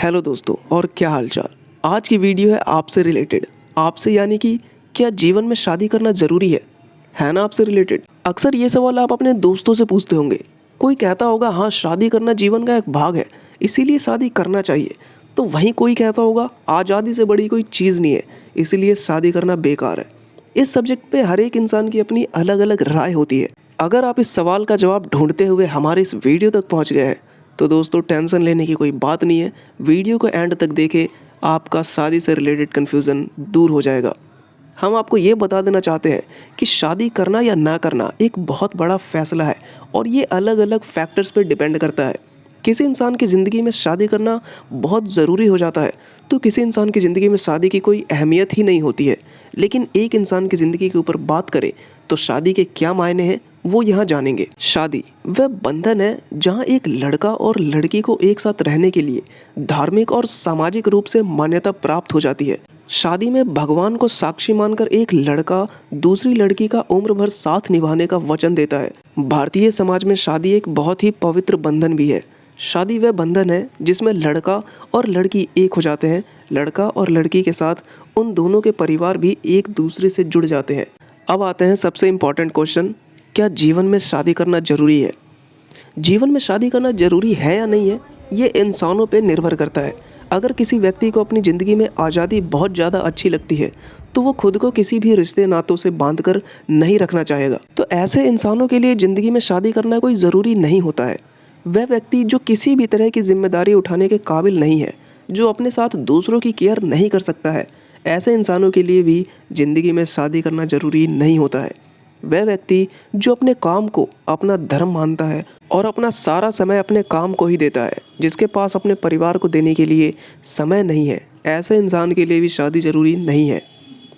Hello दोस्तों, और क्या हालचाल। आज की वीडियो है आपसे रिलेटेड। आपसे यानी कि क्या जीवन में शादी करना ज़रूरी है ना। आपसे रिलेटेड अक्सर ये सवाल आप अपने दोस्तों से पूछते होंगे। कोई कहता होगा हाँ, शादी करना जीवन का एक भाग है, इसीलिए शादी करना चाहिए। तो वहीं कोई कहता होगा आज़ादी से बड़ी कोई चीज़ नहीं है, इसीलिए शादी करना बेकार है। इस सब्जेक्ट पे हर एक इंसान की अपनी अलग अलग राय होती है। अगर आप इस सवाल का जवाब ढूंढते हुए हमारे इस वीडियो तक पहुंच गए हैं तो दोस्तों टेंशन लेने की कोई बात नहीं है। वीडियो को एंड तक देखें, आपका शादी से रिलेटेड कन्फ्यूज़न दूर हो जाएगा। हम आपको ये बता देना चाहते हैं कि शादी करना या ना करना एक बहुत बड़ा फैसला है और ये अलग अलग फैक्टर्स पर डिपेंड करता है। किसी इंसान की ज़िंदगी में शादी करना बहुत ज़रूरी हो जाता है तो किसी इंसान की ज़िंदगी में शादी की कोई अहमियत ही नहीं होती है। लेकिन एक इंसान की ज़िंदगी के ऊपर बात करें तो शादी के क्या मायने हैं वो यहाँ जानेंगे। शादी वह बंधन है जहाँ एक लड़का और लड़की को एक साथ रहने के लिए धार्मिक और सामाजिक रूप से मान्यता प्राप्त हो जाती है। शादी में भगवान को साक्षी मानकर एक लड़का दूसरी लड़की का उम्र भर साथ निभाने का वचन देता है। भारतीय समाज में शादी एक बहुत ही पवित्र बंधन भी है। शादी वह बंधन है जिसमें लड़का और लड़की एक हो जाते हैं। लड़का और लड़की के साथ उन दोनों के परिवार भी एक दूसरे से जुड़ जाते हैं। अब आते हैं सबसे इम्पोर्टेंट क्वेश्चन, क्या जीवन में शादी करना ज़रूरी है। जीवन में शादी करना ज़रूरी है या नहीं है, ये इंसानों पे निर्भर करता है। अगर किसी व्यक्ति को अपनी ज़िंदगी में आज़ादी बहुत ज़्यादा अच्छी लगती है तो वो खुद को किसी भी रिश्ते नातों से बांधकर नहीं रखना चाहेगा। तो ऐसे इंसानों के लिए ज़िंदगी में शादी करना कोई ज़रूरी नहीं होता है। वह व्यक्ति जो किसी भी तरह की जिम्मेदारी उठाने के काबिल नहीं है, जो अपने साथ दूसरों की केयर नहीं कर सकता है, ऐसे इंसानों के लिए भी ज़िंदगी में शादी करना ज़रूरी नहीं होता है। वह व्यक्ति जो अपने काम को अपना धर्म मानता है और अपना सारा समय अपने काम को ही देता है, जिसके पास अपने परिवार को देने के लिए समय नहीं है, ऐसे इंसान के लिए भी शादी ज़रूरी नहीं है।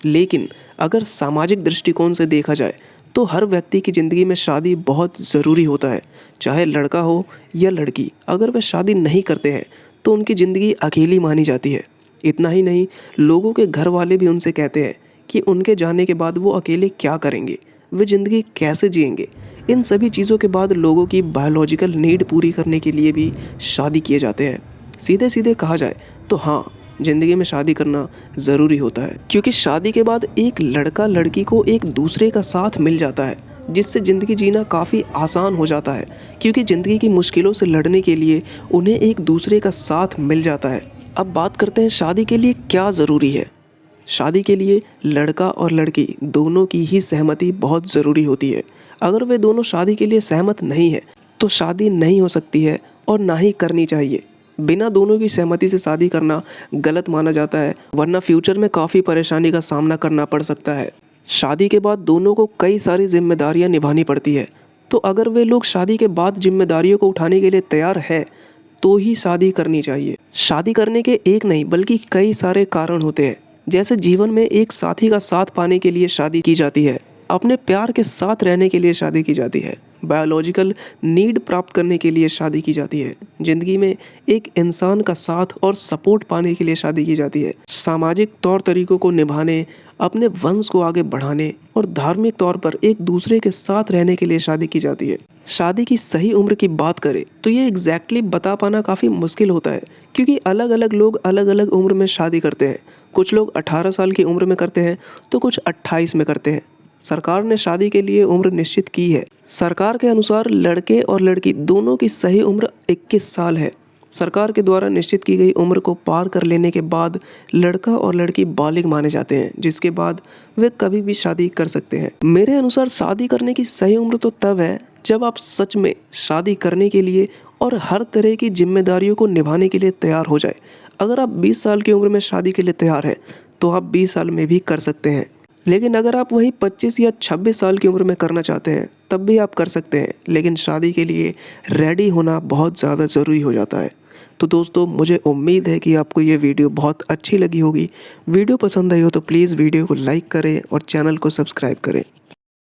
लेकिन अगर सामाजिक दृष्टिकोण से देखा जाए तो हर व्यक्ति की ज़िंदगी में शादी बहुत ज़रूरी होता है, चाहे लड़का हो या लड़की। अगर वह शादी नहीं करते हैं तो उनकी ज़िंदगी अकेली मानी जाती है। इतना ही नहीं, लोगों के घर वाले भी उनसे कहते हैं कि उनके जाने के बाद वो अकेले क्या करेंगे, वे ज़िंदगी कैसे जिएंगे। इन सभी चीज़ों के बाद लोगों की बायोलॉजिकल नीड पूरी करने के लिए भी शादी किए जाते हैं। सीधे सीधे कहा जाए तो हाँ, ज़िंदगी में शादी करना ज़रूरी होता है, क्योंकि शादी के बाद एक लड़का लड़की को एक दूसरे का साथ मिल जाता है, जिससे ज़िंदगी जीना काफ़ी आसान हो जाता है। क्योंकि ज़िंदगी की मुश्किलों से लड़ने के लिए उन्हें एक दूसरे का साथ मिल जाता है। अब बात करते हैं शादी के लिए क्या ज़रूरी है। शादी के लिए लड़का और लड़की दोनों की ही सहमति बहुत ज़रूरी होती है। अगर वे दोनों शादी के लिए सहमत नहीं है तो शादी नहीं हो सकती है और ना ही करनी चाहिए। बिना दोनों की सहमति से शादी करना गलत माना जाता है, वरना फ्यूचर में काफ़ी परेशानी का सामना करना पड़ सकता है। शादी के बाद दोनों को कई सारी जिम्मेदारियां निभानी पड़ती है, तो अगर वे लोग शादी के बाद जिम्मेदारियों को उठाने के लिए तैयार है तो ही शादी करनी चाहिए। शादी करने के एक नहीं बल्कि कई सारे कारण होते हैं। जैसे जीवन में एक साथी का साथ पाने के लिए शादी की जाती है, अपने प्यार के साथ रहने के लिए शादी की जाती है, बायोलॉजिकल नीड प्राप्त करने के लिए शादी की जाती है, ज़िंदगी में एक इंसान का साथ और सपोर्ट पाने के लिए शादी की जाती है, सामाजिक तौर तरीकों को निभाने, अपने वंश को आगे बढ़ाने और धार्मिक तौर पर एक दूसरे के साथ रहने के लिए शादी की जाती है। शादी की सही उम्र की बात करें तो ये एग्जैक्टली बता पाना काफ़ी मुश्किल होता है, क्योंकि अलग अलग लोग अलग अलग उम्र में शादी करते हैं। कुछ लोग 18 साल की उम्र में करते हैं तो कुछ 28 में करते हैं। सरकार ने शादी के लिए उम्र निश्चित की है। सरकार के अनुसार लड़के और लड़की दोनों की सही उम्र 21 साल है। सरकार के द्वारा निश्चित की गई उम्र को पार कर लेने के बाद लड़का और लड़की बालिग माने जाते हैं, जिसके बाद वे कभी भी शादी कर सकते हैं। मेरे अनुसार शादी करने की सही उम्र तो तब है जब आप सच में शादी करने के लिए और हर तरह की जिम्मेदारियों को निभाने के लिए तैयार हो जाए। अगर आप 20 साल की उम्र में शादी के लिए तैयार हैं तो आप 20 साल में भी कर सकते हैं। लेकिन अगर आप वही 25 या 26 साल की उम्र में करना चाहते हैं तब भी आप कर सकते हैं, लेकिन शादी के लिए रेडी होना बहुत ज़्यादा ज़रूरी हो जाता है। तो दोस्तों, मुझे उम्मीद है कि आपको ये वीडियो बहुत अच्छी लगी होगी। वीडियो पसंद आई हो तो प्लीज़ वीडियो को लाइक करें और चैनल को सब्सक्राइब करें।